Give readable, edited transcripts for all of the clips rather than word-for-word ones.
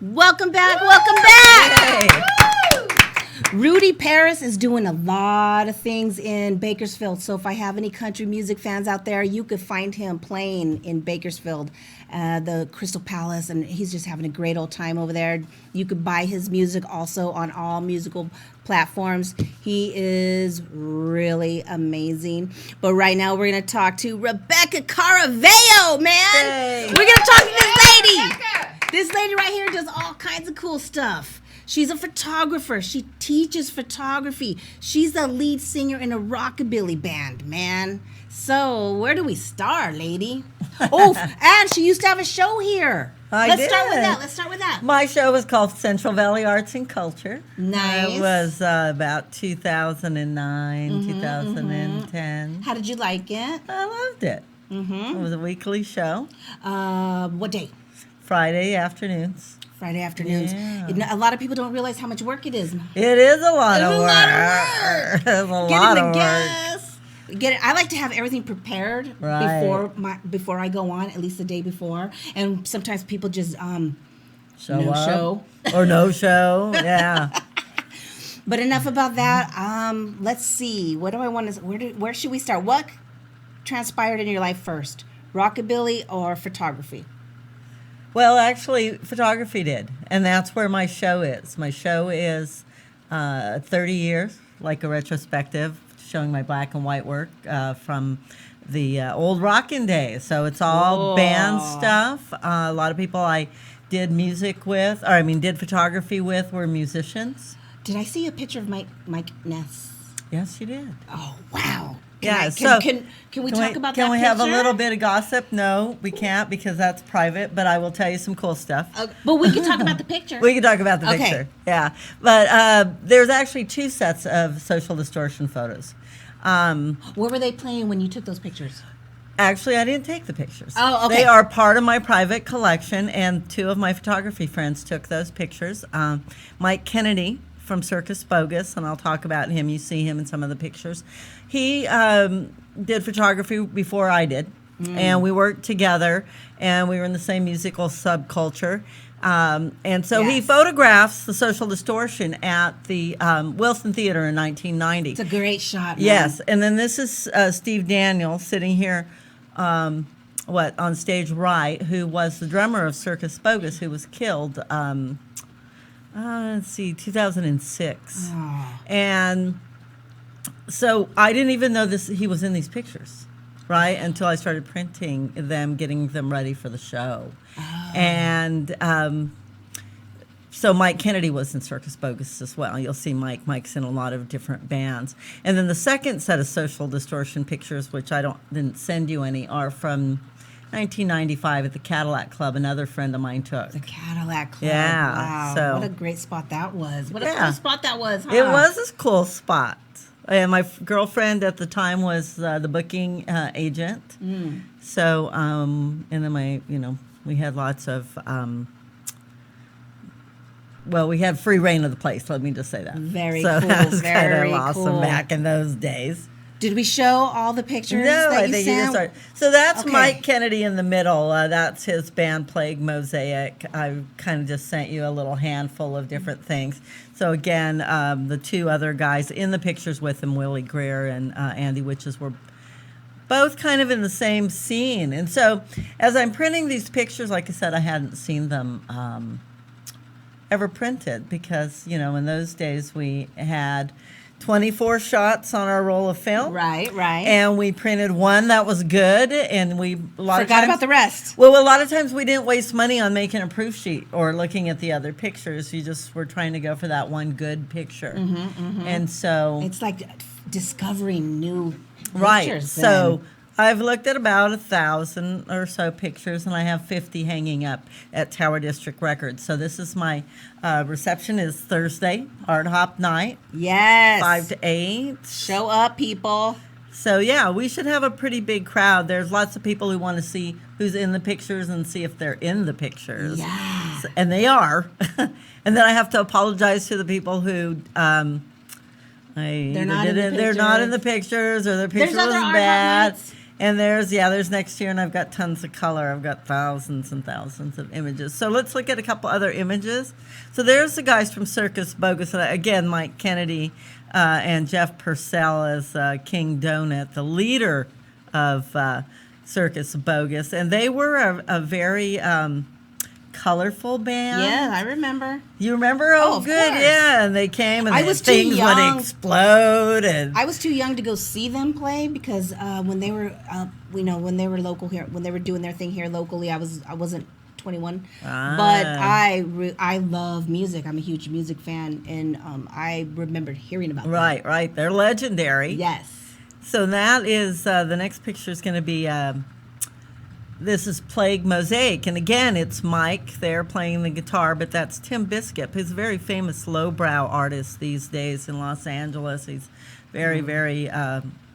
Welcome back. Welcome back. Hey. Rudy Paris is doing a lot of things in Bakersfield. So if I have any country music fans out there, you could find him playing in Bakersfield, the Crystal Palace, and he's just having a great old time over there. You could buy his music also on all musical platforms. He is really amazing. But right now we're going to talk to Rebecca Caraveo, man. Hey. We're going to talk to this lady. This lady right here does all kinds of cool stuff. She's a photographer. She teaches photography. She's the lead singer in a rockabilly band, man. So where do we start, lady? Oh, and she used to have a show here. Let's start with that. My show was called Central Valley Arts and Culture. Nice. It was about 2009, 2010. How did you like it? I loved it. It was a weekly show. What day? Friday afternoons. Friday afternoons. Yeah. A lot of people don't realize how much work it is. It is a lot It's of a work. lot of work. It's a lot Getting of the work. guests. Get it. I like to have everything prepared Right. before I go on, at least the day before. And sometimes people just Show no up. show. Or no show. Yeah. But enough about that. Let's see. What do I want to? Where should we start? What transpired in your life first? Rockabilly or photography? Well, actually, photography did, and that's where my show is. My show is 30 years, like a retrospective, showing my black and white work from the old rockin' days. So it's all band stuff. A lot of people I did music with, did photography with, were musicians. Did I see a picture of Mike Ness? Yes, you did. Oh wow! Yeah, Can we talk about that? Can we have a picture? little bit of gossip? No, we can't because that's private, but I will tell you some cool stuff. But we can talk about the picture. We can talk about the Okay. picture. Yeah. But there's actually two sets of social distortion photos. Where were they playing when you took those pictures? Actually, I didn't take the pictures. Oh, okay. They are part of my private collection, and two of my photography friends took those pictures. Mike Kennedy from Circus Bogus, and I'll talk about him. You see him in some of the pictures. He did photography before I did, and we worked together, and we were in the same musical subculture. And so he Yes. photographs the social distortion at the Wilson Theater in 1990. It's a great shot. Man. Yes, and then this is Steve Daniel sitting here, on stage right, who was the drummer of Circus Bogus, who was killed. 2006, and so I didn't even know he was in these pictures, right? Until I started printing them, getting them ready for the show, and so Mike Kennedy was in Circus Bogus as well. You'll see Mike's in a lot of different bands. And then the second set of social distortion pictures, which I didn't send you any, are from 1995 at the Cadillac Club. Another friend of mine took. The Cadillac Club. Yeah, Wow. so- What a great spot that was. What a Yeah. cool spot that was. Huh? It was a cool spot. And my girlfriend at the time was the booking agent. So, and then we had lots of, we had free reign of the place. Let me just say that. Very so cool. that was kind Very of awesome cool. back in those days. Did we show all the pictures No, that I you think sent? you just started. So that's Okay. Mike Kennedy in the middle. That's his band Plague Mosaic. I kind of just sent you a little handful of different things. So again, the two other guys in the pictures with him, Willie Greer and Andy Witches, were both kind of in the same scene. And so as I'm printing these pictures, like I said, I hadn't seen them ever printed because, in those days we had 24 shots on our roll of film. Right. And we printed one that was good, and Forgot about the rest. Well, a lot of times we didn't waste money on making a proof sheet or looking at the other pictures. You just were trying to go for that one good picture. And so... It's like discovering new Right. pictures. So I've looked at about 1,000 or so pictures, and I have 50 hanging up at Tower District Records. So this is my reception is Thursday, Art Hop night, Yes. 5 to 8. Show up, people. So yeah, we should have a pretty big crowd. There's lots of people who want to see who's in the pictures and see if they're in the pictures. Yeah. And they are. And then I have to apologize to the people who They're not in the they're not in the pictures. pictures, or their picture was other Art Hop bad. nights. And there's next year, and I've got tons of color. I've got thousands and thousands of images. So let's look at a couple other images. So there's the guys from Circus Bogus. Again, Mike Kennedy and Jeff Purcell as King Donut, the leader of Circus Bogus. And they were a very colorful band. Yeah, I remember. You remember? Oh, of good. course. Yeah, and they came and things would young. explode. And I was too young to go see them play because when they were, when they were local here, when they were doing their thing here locally, I wasn't 21. But I love music. I'm a huge music fan, and I remembered hearing about them. Right. They're legendary. Yes. So that is the next picture is going to be. This is Plague Mosaic, and again, it's Mike there playing the guitar, but that's Tim Biscup, who's a very famous lowbrow artist these days in Los Angeles. He's very, very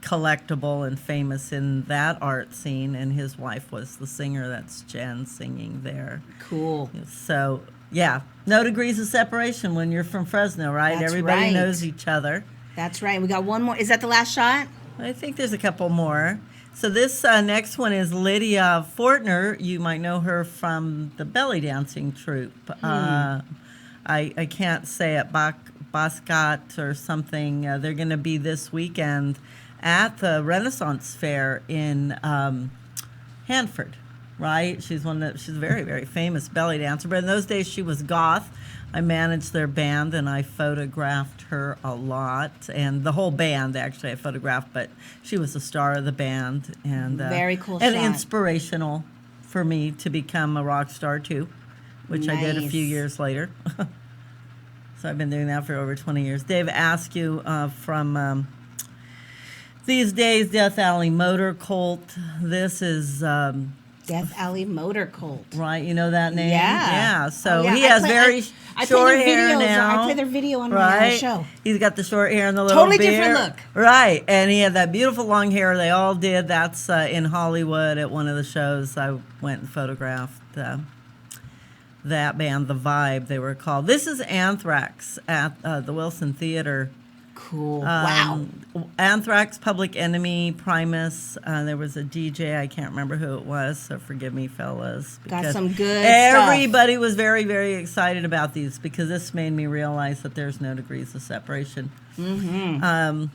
collectible and famous in that art scene, and his wife was the singer. That's Jen singing there. Cool. So, yeah, no degrees of separation when you're from Fresno, right? That's Everybody right. knows each other. That's right. We got one more. Is that the last shot? I think there's a couple more. So this next one is Lydia Fortner. You might know her from the belly dancing troupe. I can't say it, Boscott or something. They're going to be this weekend at the Renaissance Fair in Hanford, right? She's a very, very famous belly dancer. But in those days, she was goth. I managed their band, and I photographed her a lot. And the whole band, actually, I photographed, but she was the star of the band. And very cool and shot. inspirational for me to become a rock star, too, which I did a few years later. So I've been doing that for over 20 years. Dave Askew from these days, Death Alley Motor Cult. This is... Death Alley Motor Cult. Right, you know that name? Yeah. Yeah, so yeah. he has very short hair now. I play their video on my show. He's got the short hair and the little Totally beard. different look. Right, and he had that beautiful long hair. They all did. That's in Hollywood at one of the shows. I went and photographed that band, The Vibe, they were called. This is Anthrax at the Wilson Theater. Cool. Wow. Anthrax, Public Enemy, Primus. There was a DJ. I can't remember who it was, so forgive me, fellas. Got some good Everybody was very, very excited about these because this made me realize that there's no degrees of separation. Mm-hmm.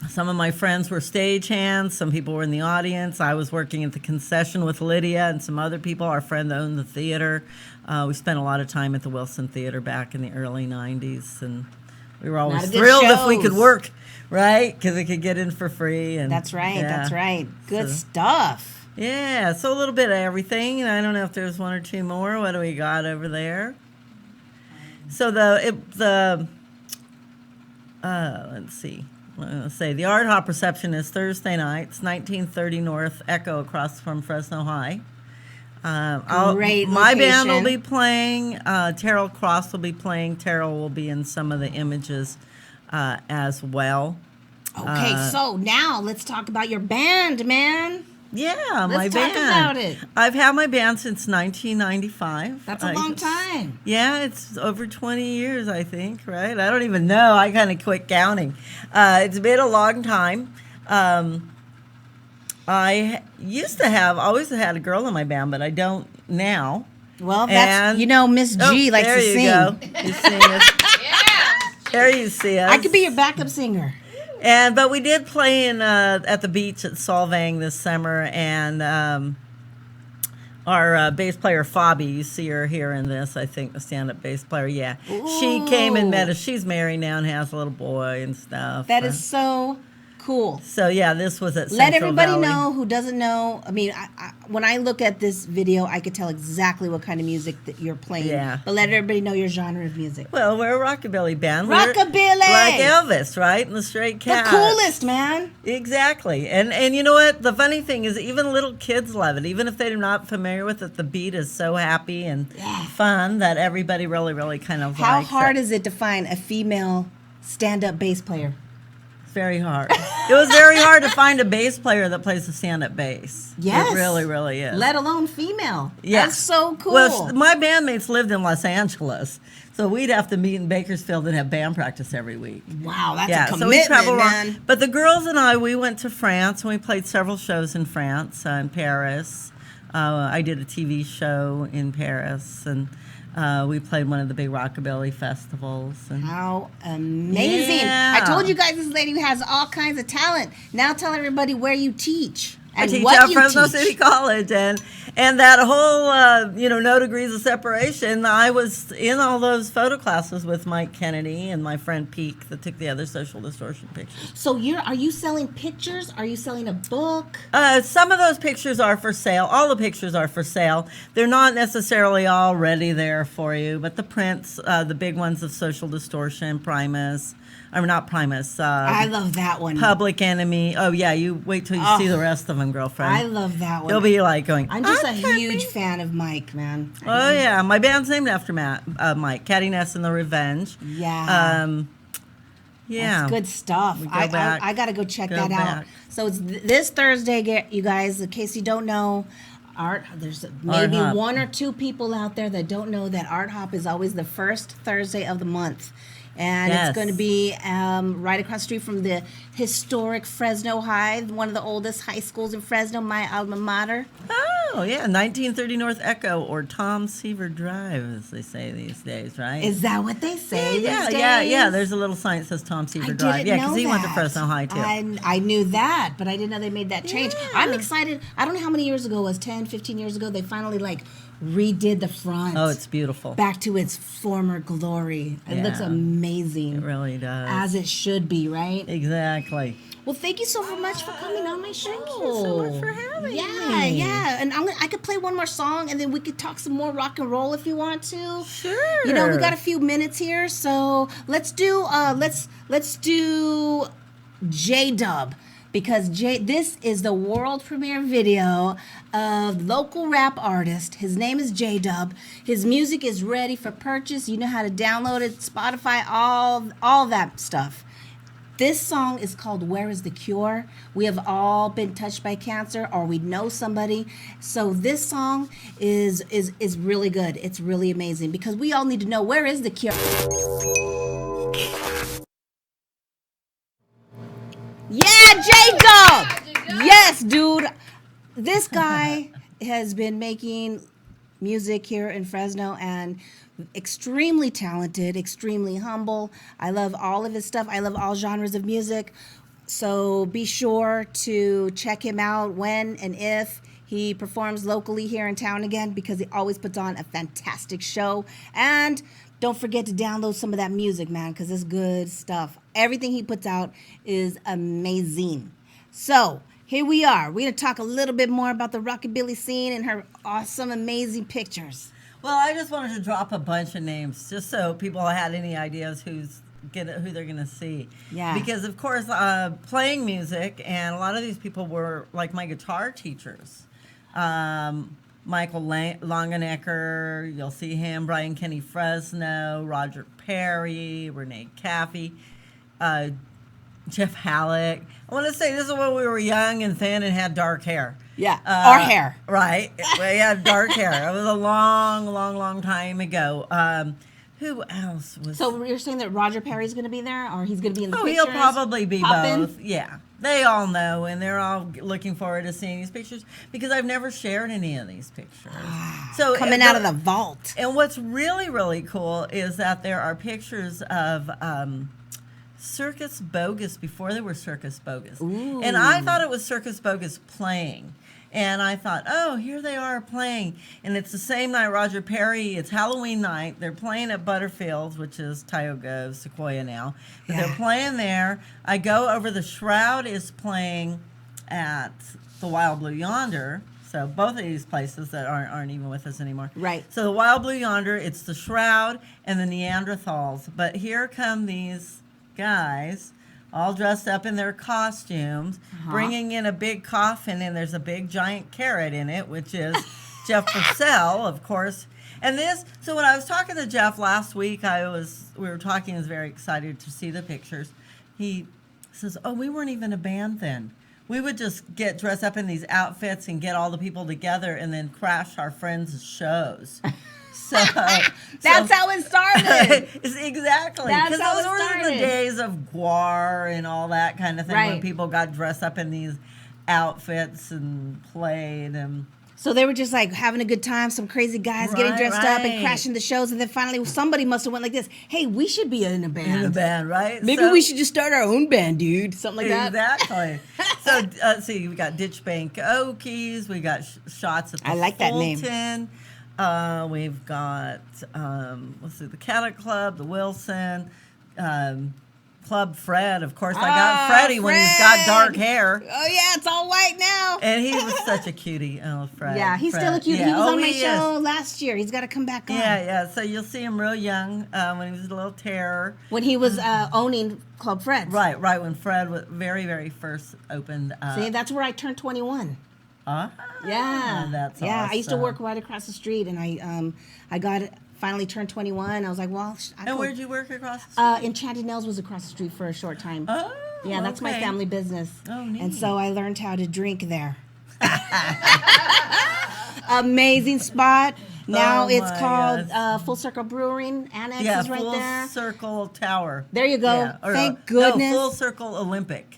Some of my friends were stagehands. Some people were in the audience. I was working at the concession with Lydia and some other people. Our friend owned the theater. We spent a lot of time at the Wilson Theater back in the early 90s, and we were always thrilled if we could work, right? Because we could get in for free. And that's right. Yeah. That's right. Good stuff. Yeah. So a little bit of everything. I don't know if there's one or two more. What do we got over there? So let's see. Let's say the Art Hop reception is Thursday nights, 1930 North Echo across from Fresno High. Great my band will location. be playing. Terrell Cross will be playing. Terrell will be in some of the images as well. Okay, so now let's talk about your band, man. Yeah, Let's my talk band. about it. I've had my band since 1995. That's a long time. Yeah, it's over 20 years, I think, right? I don't even know. I kind of quit counting. It's been a long time. I always had a girl in my band, but I don't now. Well, that's, Miss G likes to sing. There you go. You sing it. Yeah. There you see us. I could be your backup singer. But we did play at the beach at Solvang this summer, and our bass player Fabi, you see her here in this, I think, the stand-up bass player. Yeah, she came and met us. She's married now and has a little boy and stuff. That is so cool. So yeah, this was at Let Central everybody Valley. know who doesn't know. I mean, when I look at this video, I could tell exactly what kind of music that you're playing. Yeah. But let everybody know your genre of music. Well, we're a rockabilly band. Rockabilly! We're like Elvis, right? And the Stray The Cats. coolest, man. Exactly. And you know what? The funny thing is even little kids love it. Even if they're not familiar with it, the beat is so happy and fun that everybody really, really kind of How likes hard it. is it to find a female stand-up bass player? Very hard. It was very hard to find a bass player that plays the stand-up bass. Yes. It really, really is. Let alone female. Yeah. That's so cool. Well, my bandmates lived in Los Angeles, so we'd have to meet in Bakersfield and have band practice every week. Wow, that's a So commitment, we travel man. around. But the girls and I, we went to France, and we played several shows in France, in Paris. I did a TV show in Paris, and we played one of the big rockabilly festivals. And How amazing. Yeah. I told you guys this lady has all kinds of talent. Now tell everybody where you teach. I And teach what at you Fresno teach. City College, and that whole no degrees of separation. I was in all those photo classes with Mike Kennedy and my friend Peek that took the other social distortion pictures. So are you selling pictures? Are you selling a book? Some of those pictures are for sale. All the pictures are for sale. They're not necessarily already there for you, but the prints, the big ones of social distortion, Primus. I'm not Primus. I love that one. Public Enemy. Oh yeah, you wait till you see the rest of them, girlfriend. I love that one. You'll be like going. I'm just a "Okay." huge fan of Mike, man. Oh yeah, my band's named after Mike. Cattiness and the Revenge. Yeah. Yeah. That's good stuff. We go I back. got to go check Go that out. back. So it's this Thursday, you guys, in case you don't know, there's maybe Hop. one or two people out there that don't know that Art Hop is always the first Thursday of the month. And Yes. it's going to be right across the street from the historic Fresno High, one of the oldest high schools in Fresno, my alma mater. Oh yeah, 1930 North Echo or Tom Seaver Drive, as they say these days, right? Is that what they say these days? Yeah. There's a little sign that says Tom Seaver I Drive. didn't Yeah, know because he went to that. Fresno High too. I knew that, but I didn't know they made that change. Yeah. I'm excited. I don't know how many years ago it was, 10, 15 years ago, they finally redid the front. Oh, it's beautiful. back to its former glory. It looks Yeah. amazing. It really does. As it should be, right? Exactly. Well, thank you so much for coming on my show. Thank you so much for having me. Yeah. And I could play one more song, and then we could talk some more rock and roll if you want to. Sure. You know, we got a few minutes here, so let's do J-Dub, because this is the world premiere video of local rap artist. His name is J-Dub. His music is ready for purchase. You know how to download it, Spotify, all that stuff. This song is called Where is the Cure? We have all been touched by cancer, or we know somebody. So this song is really good. It's really amazing, because we all need to know, where is the cure? Yeah, J-Dub! Yes, dude. This guy has been making music here in Fresno, and extremely talented, extremely humble. I love all of his stuff. I love all genres of music. So be sure to check him out when and if he performs locally here in town again, because he always puts on a fantastic show. And don't forget to download some of that music, man, because it's good stuff. Everything he puts out is amazing. So here we are. We're going to talk a little bit more about the rockabilly scene and her awesome, amazing pictures. Well, I just wanted to drop a bunch of names just so people had any ideas who they're gonna see. Yeah. Because of course, playing music, and a lot of these people were like my guitar teachers. Michael Longenecker, you'll see him. Brian Kenny Fresno, Roger Perry, Renee Caffey, Jeff Halleck. I want to say this is when we were young and thin and had dark hair. Yeah, our hair. Right. We had dark hair. It was a long time ago. Who else was... So you're saying that Roger Perry's going to be there, or he's going to be in the pictures? he'll probably be Poppin'? both. Yeah. They all know, and they're all looking forward to seeing these pictures, because I've never shared any of these pictures. So Coming out of the vault. And what's really cool is that there are pictures of Circus Bogus before they were Circus Bogus. Ooh. And I thought it was Circus Bogus playing. And I thought, oh, here they are playing. And it's the same night, Roger Perry, it's Halloween night. They're playing at Butterfields, which is Tioga, Sequoia now. But they're playing there. I go over, the Shroud is playing at the Wild Blue Yonder. So both of these places that aren't even with us anymore. Right. So the Wild Blue Yonder, it's the Shroud and the Neanderthals. But here come these guys, all dressed up in their costumes, bringing in a big coffin, and there's a big giant carrot in it, which is Jeff Purcell, of course. And so when I was talking to Jeff last week, we were talking, I was very excited to see the pictures. He says, "Oh, we weren't even a band then. We would just get dressed up in these outfits and get all the people together and then crash our friends' shows." So That's how it started. Exactly. That's Because how those it were the started. days of GWAR and all that kind of thing, when Right. people got dressed up in these outfits and played and. So they were just like having a good time, some crazy guys getting Right, dressed up and right. crashing the shows, and then finally somebody must have went like this, "Hey, we should be in a band. In the band, right? Maybe So- we should just start our own band, dude." Something like that. Exactly. So, see, we got Ditch Bank Okies. We got Shots at the I like that name. Fulton. We've got, let's see, the Caddick Club, the Wilson, Club Fred. Of course, I got Freddie when he's got dark hair. Oh yeah, it's all white now. And he was such a cutie. Oh, Fred. Yeah, he's Fred. still a cutie. Yeah. He was Oh, on my he show is. last year. He's got to come back on. Yeah, yeah. So you'll see him real young when he was a little terror. When he was owning Club Fred's. Right, right. When Fred was very, very first opened. See, that's where I turned 21. Yeah. That's yeah. I used to awesome. work right across the street, and I got finally turned 21. I was like, well, And where'd you work across the street? Enchanted Nails was across the street for a short time. Oh, Yeah, that's my okay. family business. Oh, neat. And so I learned how to drink there. Amazing spot. Now Oh, it's my called gosh. Full Circle Brewing. Annex Yeah, is right Full there. Circle Tower. There you go. Yeah, or, Thank goodness. No, Full Circle Olympic.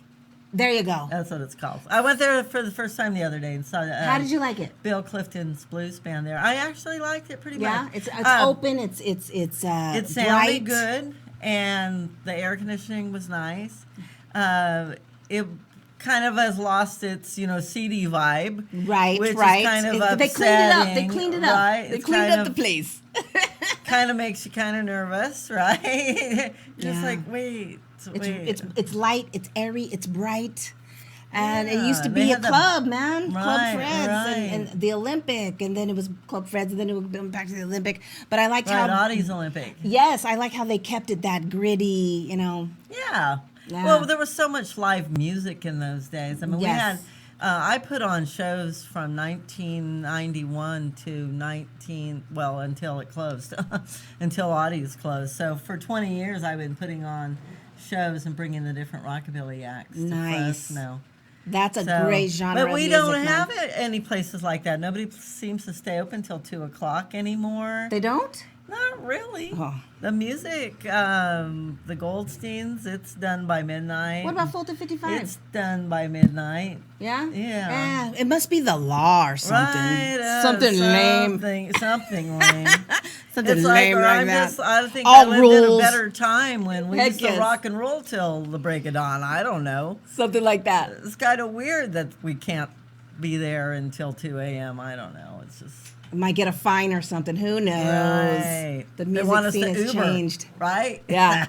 There you go. That's what it's called. I went there for the first time the other day and saw How did you like it? Bill Clifton's blues band there. I actually liked it pretty Yeah, much. it's Um, open. It's It bright. sounded good, and the air conditioning was nice. It kind of has lost its, seedy vibe. Right, which right. Is kind of They cleaned it up. They upsetting, cleaned it up. right? They It's cleaned kind up the of- place. Kind of makes you kind of nervous, right? Just Yeah. like, wait. It's light. It's airy. It's bright. And it Yeah, used to they be a had the- club, man. Club Right, Fred's right. and the Olympic, and then it was Club Fred's, and then it went back to the Olympic. But I liked Right, how Audie's Olympic. yes, I like how they kept it that gritty, Yeah. Yeah. Well, there was so much live music in those days. I mean, we had, Yes. I put on shows from 1991 to until it closed, until Audie's closed. So for 20 years, I've been putting on shows and bringing the different rockabilly acts Nice. to Fresno. That's a So- great genre. But we of don't music, man. have it any places like that. Nobody seems to stay open till 2 o'clock anymore. They don't. Not really. Oh. The music, the Goldsteins, it's done by midnight. What about Fulton 55? It's done by midnight. Yeah. Yeah. It must be the law or something. Right. Something lame. Something lame. Something It's lame or like that. I think All I lived in a rules. better time when we Heck used to yes. rock and roll till the break of dawn. I don't know. Something like that. It's kind of weird that we can't be there until 2 a.m. I don't know. It's just. Might get a fine or something. Who knows? Right. The They music want us scene to has Uber, changed. right? Yeah,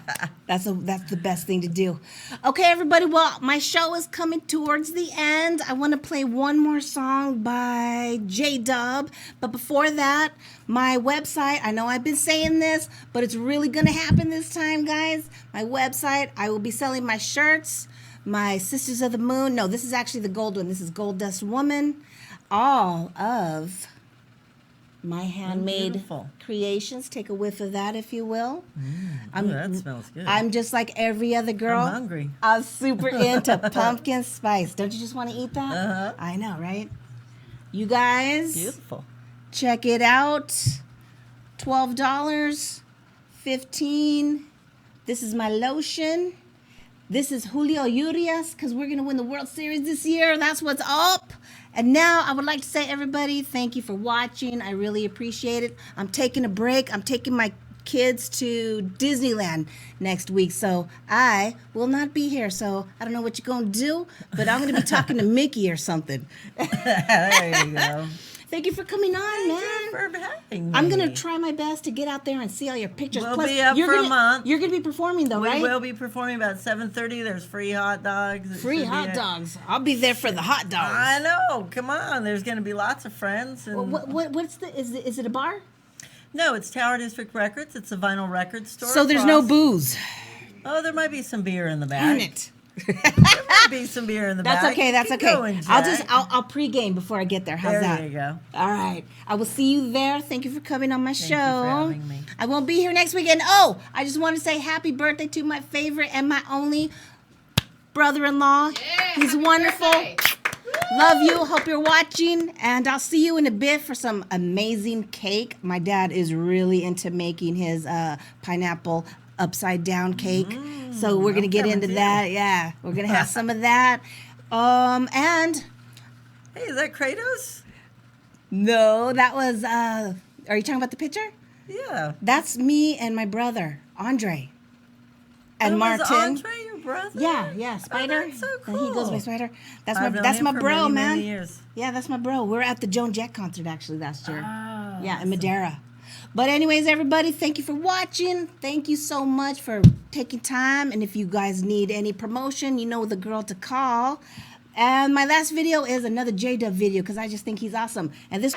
that's the best thing to do. Okay, everybody. Well, my show is coming towards the end. I want to play one more song by J Dub, but before that, my website. I know I've been saying this, but it's really gonna happen this time, guys. My website. I will be selling my shirts, my Sisters of the Moon. No, this is actually the gold one. This is Gold Dust Woman. All of my handmade beautiful. creations. Take a whiff of that, if you will. Ooh, that smells good. I'm just like every other girl. I'm hungry. I'm super into pumpkin spice. Don't you just want to eat that? Uh-huh. I know, right? You guys, Beautiful. check it out. $12, $15. This is my lotion. This is Julio Urias, because we're going to win the World Series this year. That's what's up. And now I would like to say, everybody, thank you for watching. I really appreciate it. I'm taking a break. I'm taking my kids to Disneyland next week, so I will not be here. So I don't know what you're going to do, but I'm going to be talking to Mickey or something. There you go. Thank you for coming on, man. Thank you for having me. I'm going to try my best to get out there and see all your pictures. We'll Plus, be up you're for a gonna, month. You're going to be performing, though, We right? will be performing about 7:30. There's free hot dogs. It Free should be hot dogs. I'll be there for the hot dogs. I know. Come on. There's going to be lots of friends. And What's is it a bar? No, it's Tower District Records. It's a vinyl record store. So there's no across- booze. Oh, there might be some beer in the back. Darn it. There might be some beer in the That's back. okay. That's Keep okay. going, I'll Jack. I'll pregame before I get there. How's There that? you go. All right. I will see you there. Thank you for coming on my show. you for having me. I won't be here next weekend. Oh, I just want to say happy birthday to my favorite and my only brother-in-law. He's wonderful. Love you. Hope you're watching. And I'll see you in a bit for some amazing cake. My dad is really into making his pineapple upside down cake. So we're going to get into that. Yeah, we're going to have some of that. And Hey, is that Kratos? no, that was, are you talking about the picture? Yeah. That's me and my brother, Andre. And Oh, Martin. is Andre your brother? Yeah, Spider. Oh, that's so And he goes by cool. Spider. I've known That's him my for bro, many, man. many years. Yeah, that's my bro. We're at the Joan Jett concert actually last year. Oh, Yeah, in Madera. But anyways, everybody, thank you for watching. Thank you so much for taking time. And if you guys need any promotion, you know the girl to call. And my last video is another J-Dub video because I just think he's awesome. And this